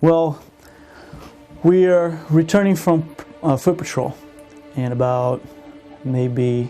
Well, we are returning from foot patrol, and about maybe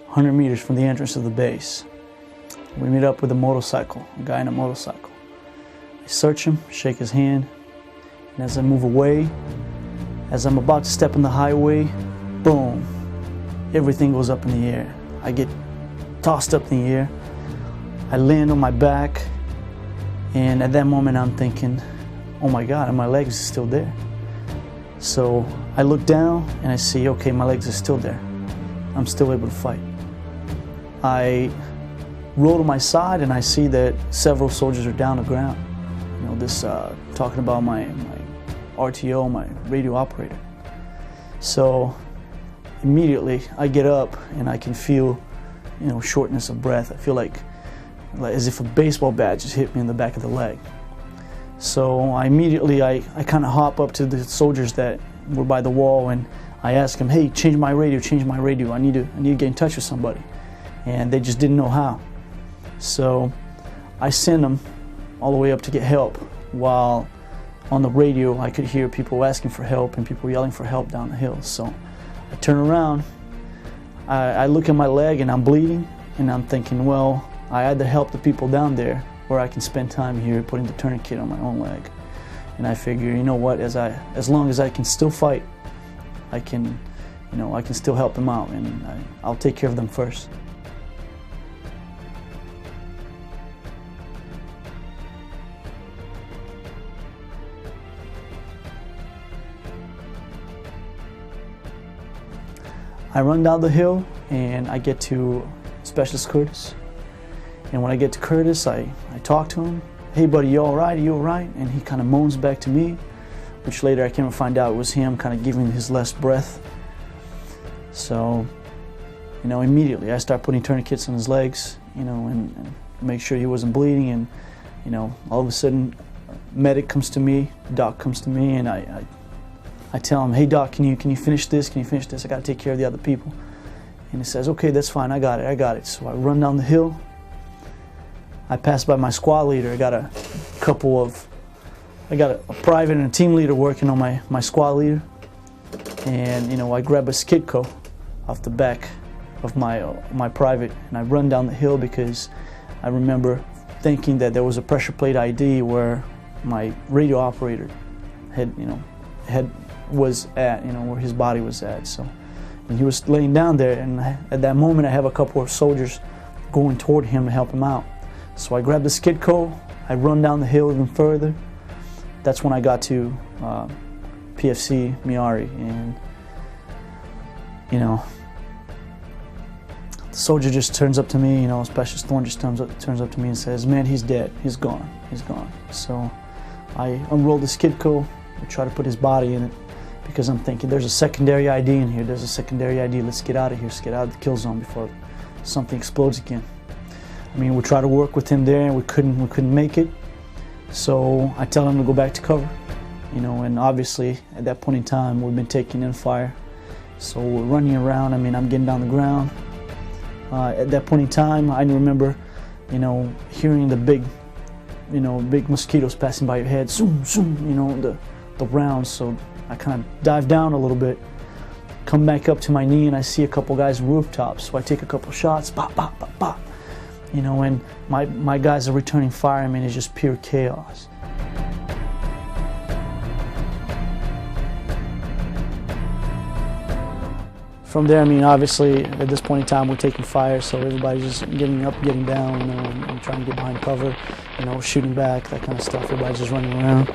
100 meters from the entrance of the base, we meet up with a motorcycle, a guy in a motorcycle. I search him, shake his hand, and as I move away, as I'm about to step on the highway, boom, everything goes up in the air. I get tossed up in the air, I land on my back, and at that moment I'm thinking, oh my God, and my legs are still there. So I look down and I see, okay, my legs are still there. I'm still able to fight. I roll to my side and I see that several soldiers are down on the ground. You know, this talking about my RTO, my radio operator. So immediately I get up and I can feel, you know, shortness of breath. I feel like as if a baseball bat just hit me in the back of the leg. So I kind of hop up to the soldiers that were by the wall and I ask them, hey, change my radio, I need to get in touch with somebody. And they just didn't know how. So I send them all the way up to get help, while on the radio I could hear people asking for help and people yelling for help down the hill. So I turn around, I look at my leg and I'm bleeding, and I'm thinking, well, I either help the people down there or I can spend time here putting the tourniquet on my own leg. And I figure, you know what, as long as I can still fight, I can still help them out, and I'll take care of them first. I run down the hill and I get to Specialist Curtis. And when I get to Curtis, I talk to him. Hey buddy, you all right? Are you all right? And he kind of moans back to me, which later I came to find out was him kind of giving his last breath. So, you know, immediately I start putting tourniquets on his legs, you know, and make sure he wasn't bleeding. And, you know, all of a sudden, medic comes to me, doc comes to me, and I tell him, hey doc, can you finish this? Can you finish this? I got to take care of the other people. And he says, okay, that's fine, I got it. So I run down the hill. I pass by my squad leader. I got a private and a team leader working on my squad leader. And, you know, I grab a skidco off the back of my private, and I run down the hill because I remember thinking that there was a pressure plate ID where my radio operator was at, you know, where his body was at. So, and he was laying down there, and at that moment I have a couple of soldiers going toward him to help him out. So I grab the skidco, I run down the hill even further. That's when I got to PFC Miari, and, you know, the soldier just turns up to me, you know, Specialist Thorne just turns up to me and says, man, he's dead, he's gone. So I unroll the skidco, I try to put his body in it, because I'm thinking there's a secondary ID in here, let's get out of here, let's get out of the kill zone before something explodes again. I mean, we tried to work with him there and we couldn't make it. So I tell him to go back to cover, you know, and obviously at that point in time we've been taking in fire. So we're running around, I mean, I'm getting down the ground. At that point in time, I remember, you know, hearing the big mosquitoes passing by your head, zoom, zoom, you know, the rounds. So I kind of dive down a little bit, come back up to my knee, and I see a couple guys rooftops. So I take a couple shots, pop, pop, pop, pop. You know, and my guys are returning fire. I mean, it's just pure chaos. From there, I mean, obviously, at this point in time, we're taking fire, so everybody's just getting up, getting down, you know, and trying to get behind cover, you know, shooting back, that kind of stuff. Everybody's just running around.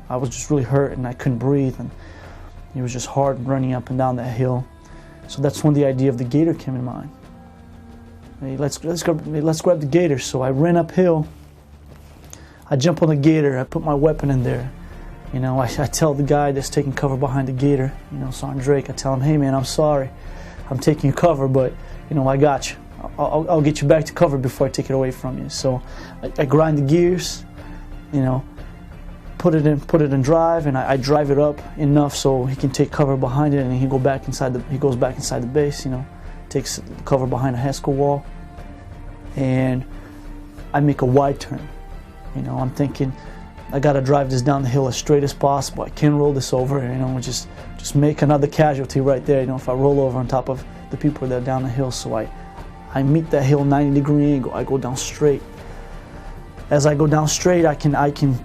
I was just really hurt, and I couldn't breathe, and it was just hard running up and down that hill. So that's when the idea of the gator came in mind. Hey, let's grab the gator. So I ran uphill. I jump on the gator. I put my weapon in there. You know, I tell the guy that's taking cover behind the gator, you know, Sergeant Drake, I tell him, hey man, I'm sorry, I'm taking cover, but, you know, I got you. I'll get you back to cover before I take it away from you. So I grind the gears, you know, put it in drive, and I drive it up enough so he can take cover behind it, and he goes back inside the base, you know. Takes cover behind a Haskell wall, and I make a wide turn. You know, I'm thinking, I gotta drive this down the hill as straight as possible. I can't roll this over, you know, just make another casualty right there, you know, if I roll over on top of the people that are down the hill. So I meet that hill 90-degree angle. I go down straight. As I go down straight, I can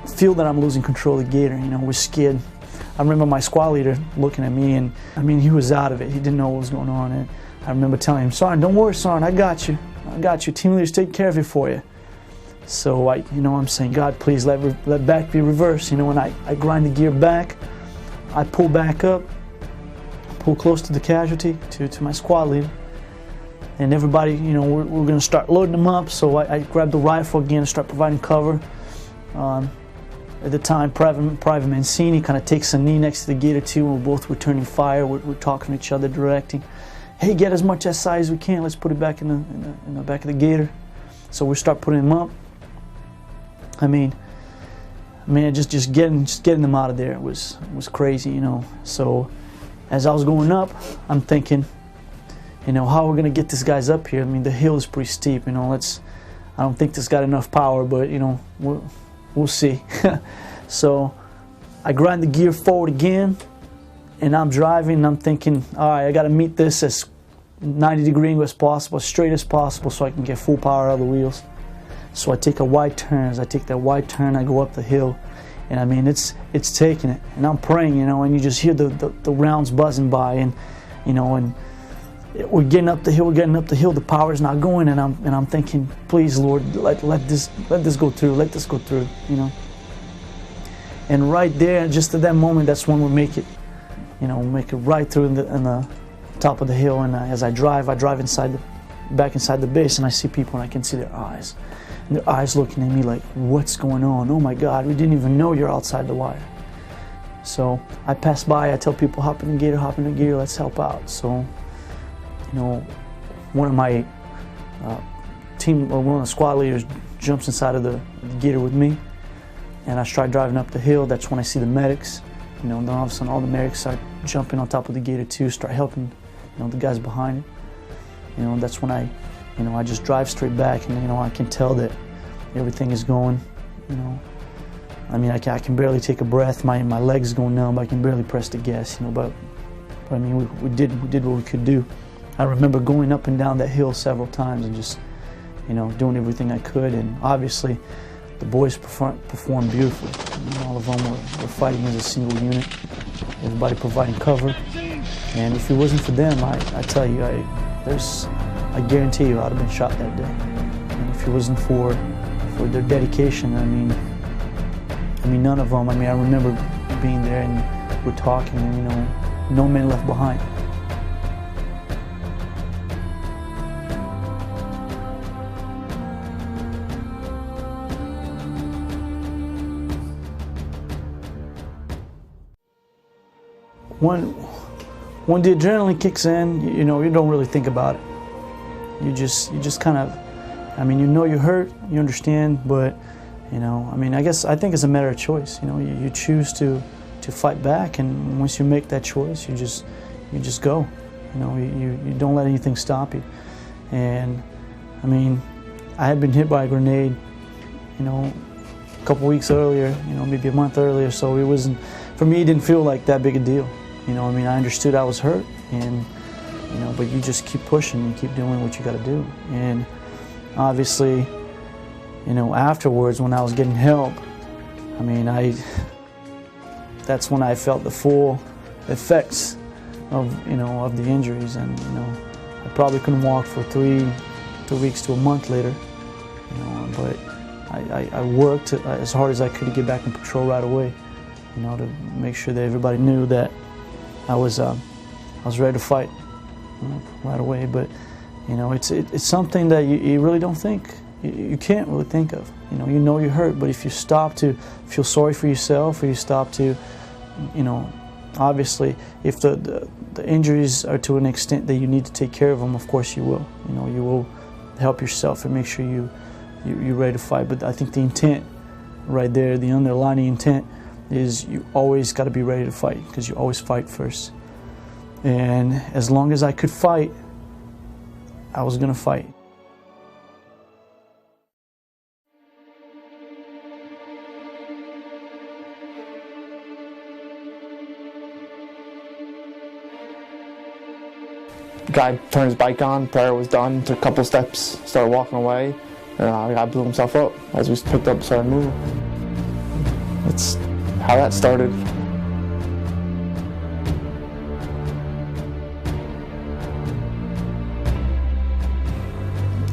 feel that I'm losing control of the gator. You know, we're scared. I remember my squad leader looking at me, and I mean, he was out of it. He didn't know what was going on. And I remember telling him, "Sergeant, don't worry, Sergeant, I got you. I got you. Team leader's taking care of it for you." So you know, I'm saying, "God, please let back be reversed." You know, and I grind the gear back. I pull back up, pull close to the casualty, to my squad leader. And everybody, you know, we're going to start loading them up. So I grab the rifle again and start providing cover. At the time, Private Mancini kind of takes a knee next to the gator too, and we're both returning fire. We're talking to each other, directing. "Hey, get as much SI as we can. Let's put it back in the back of the gator." So we start putting them up. I mean, just getting them out of there was crazy, you know. So as I was going up, I'm thinking, you know, how we're gonna get these guys up here. I mean, the hill is pretty steep, you know. I don't think this got enough power, but you know, we'll see. So I grind the gear forward again, and I'm driving, and I'm thinking, all right, I gotta meet this as 90-degree angle as possible, as straight as possible, so I can get full power out of the wheels. So I take a wide turn. As I take that wide turn, I go up the hill, and I mean, it's taking it, and I'm praying, you know, and you just hear the rounds buzzing by, and you know, and we're getting up the hill, the power's not going, and I'm thinking, please, Lord, let this go through, you know. And right there, just at that moment, that's when we make it, you know, make it right through in the top of the hill. And as I drive back inside the base, and I see people, and I can see their eyes, and their eyes looking at me like, what's going on? Oh my God, we didn't even know you're outside the wire. So I pass by, I tell people, hop in the gator, let's help out. So, you know, one of my one of the squad leaders jumps inside of the gator with me, and I start driving up the hill. That's when I see the medics. You know, then all of a sudden all the medics start jumping on top of the gator too, start helping, you know, the guys behind it. You know, that's when I just drive straight back, and you know, I can tell that everything is going. You know, I mean, I can barely take a breath. My legs going numb. I can barely press the gas. You know, but I mean, we did what we could do. I remember going up and down that hill several times and just, you know, doing everything I could. And obviously, the boys performed beautifully. You know, all of them were fighting as a single unit. Everybody providing cover. And if it wasn't for them, I tell you, I guarantee you I'd have been shot that day. And if it wasn't for their dedication, I mean, none of them. I mean, I remember being there, and we're talking, and you know, no man left behind. When the adrenaline kicks in, you know, you don't really think about it. You just kind of, I mean, you know you're hurt, you understand, but, you know, I mean, I think it's a matter of choice. You know, you choose to fight back, and once you make that choice, you just go. You know, you don't let anything stop you. And, I mean, I had been hit by a grenade, you know, a couple weeks earlier, you know, maybe a month earlier, so it wasn't, for me, it didn't feel like that big a deal. You know, I mean, I understood I was hurt, and, you know, but you just keep pushing, you keep doing what you got to do. And obviously, you know, afterwards, when I was getting help, I mean, that's when I felt the full effects of, you know, of the injuries. And, you know, I probably couldn't walk for 3 weeks to a month later, you know, but I worked as hard as I could to get back in patrol right away, you know, to make sure that everybody knew that I was ready to fight, you know, right away. But, you know, it's something that you really don't think, you can't really think of. You know you're hurt, but if you stop to feel sorry for yourself, or you stop to, you know, obviously, if the injuries are to an extent that you need to take care of them, of course you will. You know, you will help yourself and make sure you're ready to fight. But I think the intent right there, the underlying intent, is you always got to be ready to fight, because you always fight first. And as long as I could fight, I was going to fight. guy turned his bike on, prayer was done, took a couple steps, started walking away, and the guy blew himself up as we picked up and started moving. That's how that started.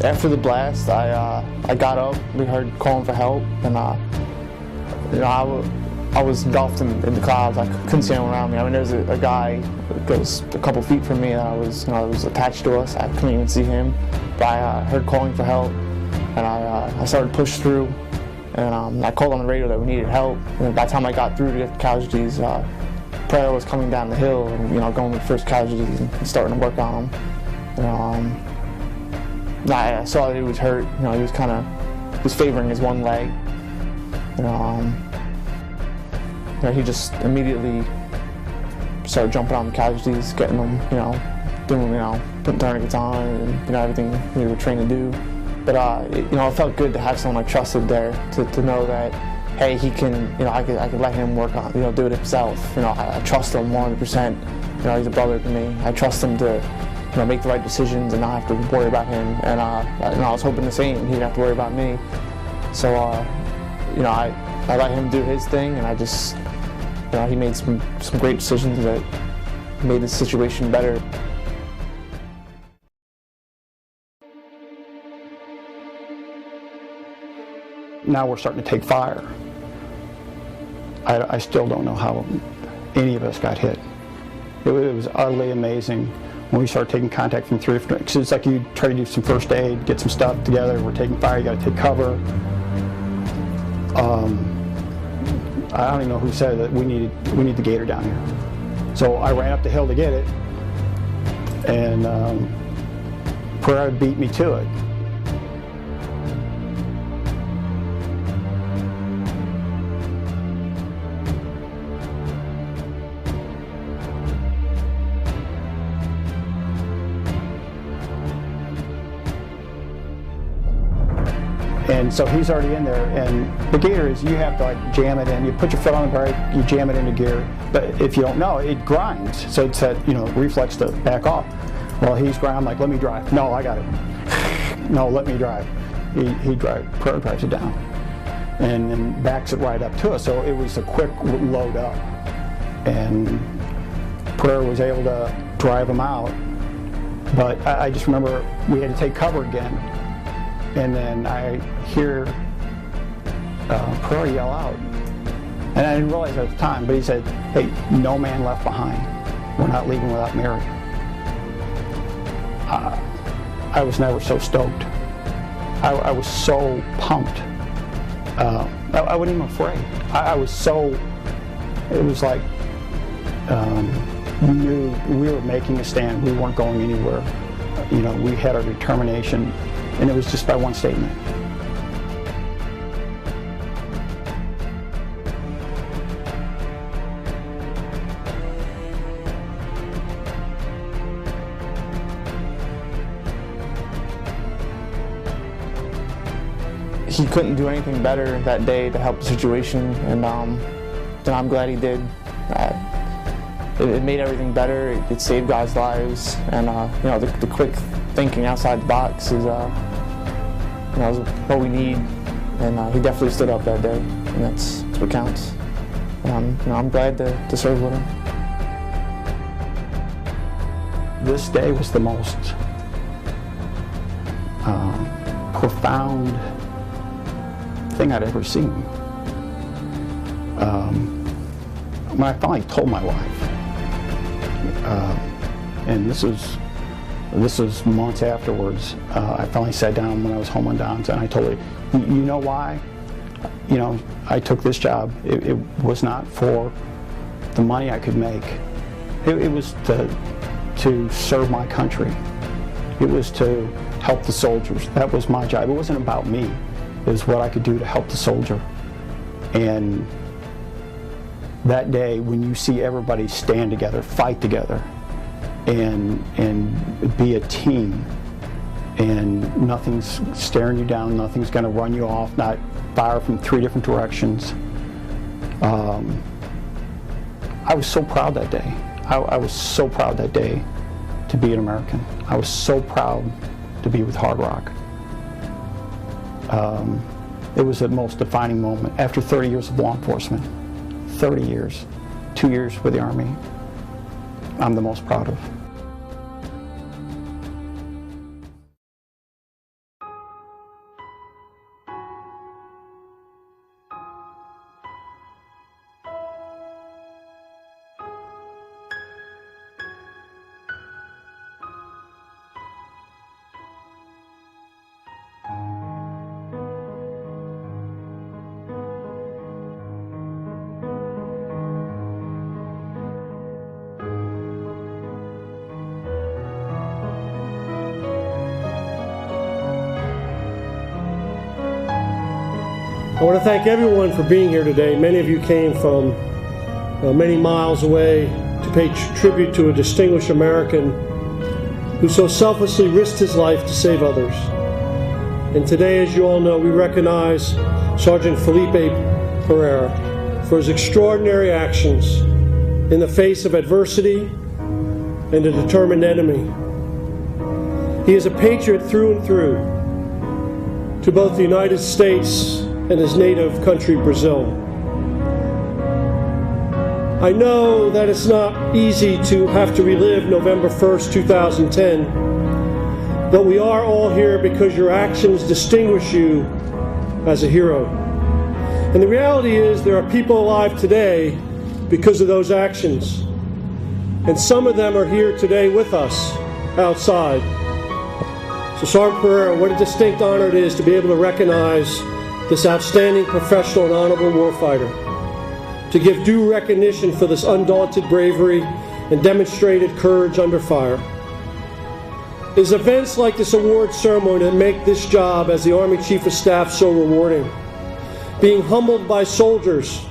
After the blast, I got up, we heard calling for help, and I was engulfed in the clouds. I couldn't see anyone around me. I mean, there was a guy that goes a couple feet from me that was attached to us. I couldn't even see him, but I heard calling for help, and I started to push through, and I called on the radio that we needed help. And by the time I got through to get the casualties, prayer was coming down the hill, and going with the first casualties and starting to work on them. I saw that he was hurt. He was favoring his one leg. He just immediately started jumping on the casualties, getting them, doing, putting tourniquets on, and everything we were trained to do. But it felt good to have someone I trusted there to know that, hey, he can, I could let him work on, do it himself. I trust him 100%. He's a brother to me. I trust him to, make the right decisions and not have to worry about him. And I was hoping the same. He didn't have to worry about me. So, I let him do his thing, and I just, he made some great decisions that made the situation better. Now we're starting to take fire. I still don't know how any of us got hit. It was utterly amazing when we started taking contact from 3 different, because it's like you try to do some first aid, get some stuff together, we're taking fire, you got to take cover. I don't even know who said that we need the gator down here. So I ran up the hill to get it, and Pereira beat me to it. And so he's already in there, and the gator is, you have to jam it in. You put your foot on the brake, you jam it into gear. But if you don't know, it grinds. So it's that, reflex to back off. Well, he's grinding, I'm like, let me drive. No, I got it. No, let me drive. Pereira drives it down. And then backs it right up to us. So it was a quick load up. And Pereira was able to drive him out. But I just remember we had to take cover again. And then I hear Pereira yell out. And I didn't realize at the time, but he said, hey, no man left behind. We're not leaving without Mary. I was never so stoked. I was so pumped. I wasn't even afraid. I was so, it was like, we knew we were making a stand. We weren't going anywhere. We had our determination. And it was just by one statement. He couldn't do anything better that day to help the situation, and I'm glad he did. It made everything better. It saved guys' lives, and the quick thinking outside the box is what we need, and he definitely stood up that day, and that's what counts. I'm glad to serve with him. This day was the most profound thing I'd ever seen. When I finally told my wife, and this was months afterwards, I finally sat down when I was home on Downs, and I told her, you know why? I took this job. It was not for the money I could make. It was to serve my country. It was to help the soldiers. That was my job. It wasn't about me. It was what I could do to help the soldier. And that day, when you see everybody stand together, fight together, and be a team, and nothing's staring you down, nothing's going to run you off, not fire from 3 different directions. I was so proud that day. I was so proud that day to be an American. I was so proud to be with Hard Rock. It was the most defining moment. After 30 years of law enforcement, 30 years, 2 years with the Army, I'm the most proud of. I want to thank everyone for being here today. Many of you came from many miles away to pay tribute to a distinguished American who so selflessly risked his life to save others. And today, as you all know, we recognize Sergeant Felipe Pereira for his extraordinary actions in the face of adversity and a determined enemy. He is a patriot through and through to both the United States and his native country, Brazil. I know that it's not easy to have to relive November 1st, 2010, but we are all here because your actions distinguish you as a hero. And the reality is there are people alive today because of those actions. And some of them are here today with us outside. So Sergeant Pereira, what a distinct honor it is to be able to recognize this outstanding professional and honorable warfighter, to give due recognition for this undaunted bravery and demonstrated courage under fire. It is events like this award ceremony that make this job as the Army Chief of Staff so rewarding. Being humbled by soldiers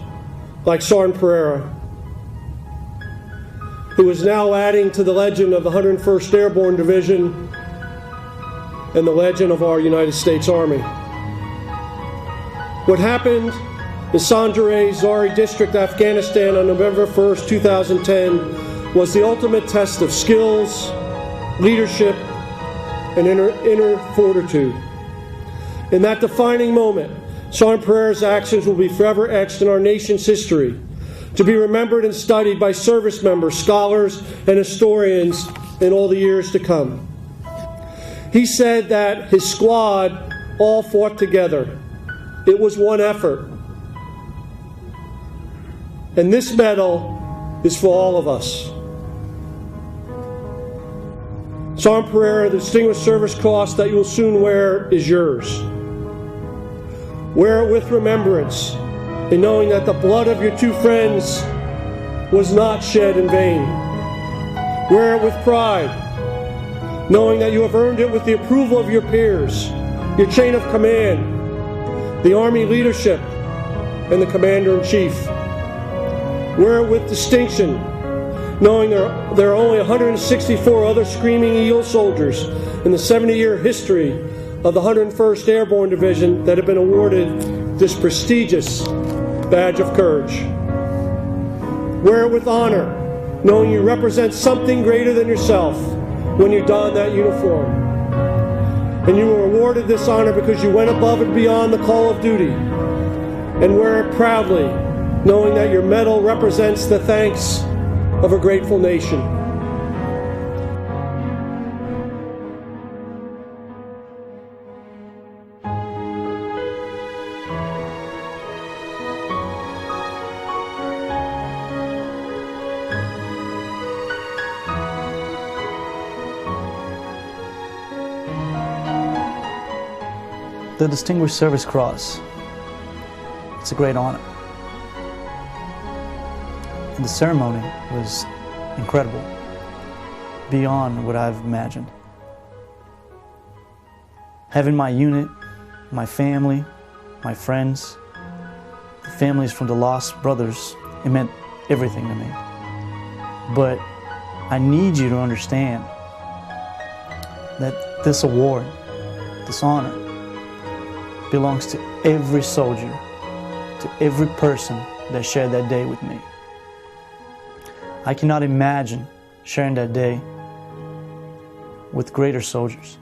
like Sergeant Pereira, who is now adding to the legend of the 101st Airborne Division and the legend of our United States Army. What happened in Sanjare Zari District, Afghanistan on November 1st, 2010 was the ultimate test of skills, leadership, and inner fortitude. In that defining moment, Sergeant Pereira's actions will be forever etched in our nation's history, to be remembered and studied by service members, scholars, and historians in all the years to come. He said that his squad all fought together. It was one effort. And this medal is for all of us. Sergeant Pereira, the Distinguished Service Cross that you will soon wear is yours. Wear it with remembrance, in knowing that the blood of your two friends was not shed in vain. Wear it with pride, knowing that you have earned it with the approval of your peers, your chain of command, the Army leadership, and the Commander-in-Chief. Wear it with distinction, knowing there are only 164 other Screaming Eagle soldiers in the 70-year history of the 101st Airborne Division that have been awarded this prestigious badge of courage. Wear it with honor, knowing you represent something greater than yourself when you don that uniform. And you were awarded this honor because you went above and beyond the call of duty. And wear it proudly, knowing that your medal represents the thanks of a grateful nation. The Distinguished Service Cross. It's a great honor. And the ceremony was incredible, beyond what I've imagined. Having my unit, my family, my friends, the families from the lost brothers, it meant everything to me. But I need you to understand that this award, this honor, belongs to every soldier, to every person that shared that day with me. I cannot imagine sharing that day with greater soldiers.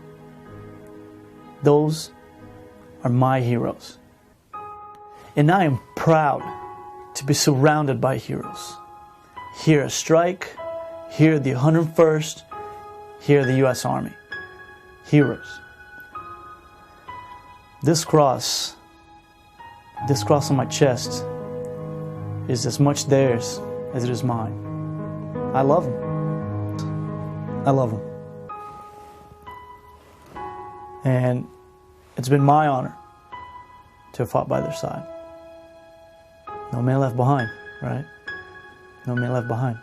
Those are my heroes. And I am proud to be surrounded by heroes. Here at Strike, here at the 101st, here at the U.S. Army. Heroes. This cross on my chest is as much theirs as it is mine. I love them. I love them. And it's been my honor to have fought by their side. No man left behind, right? No man left behind.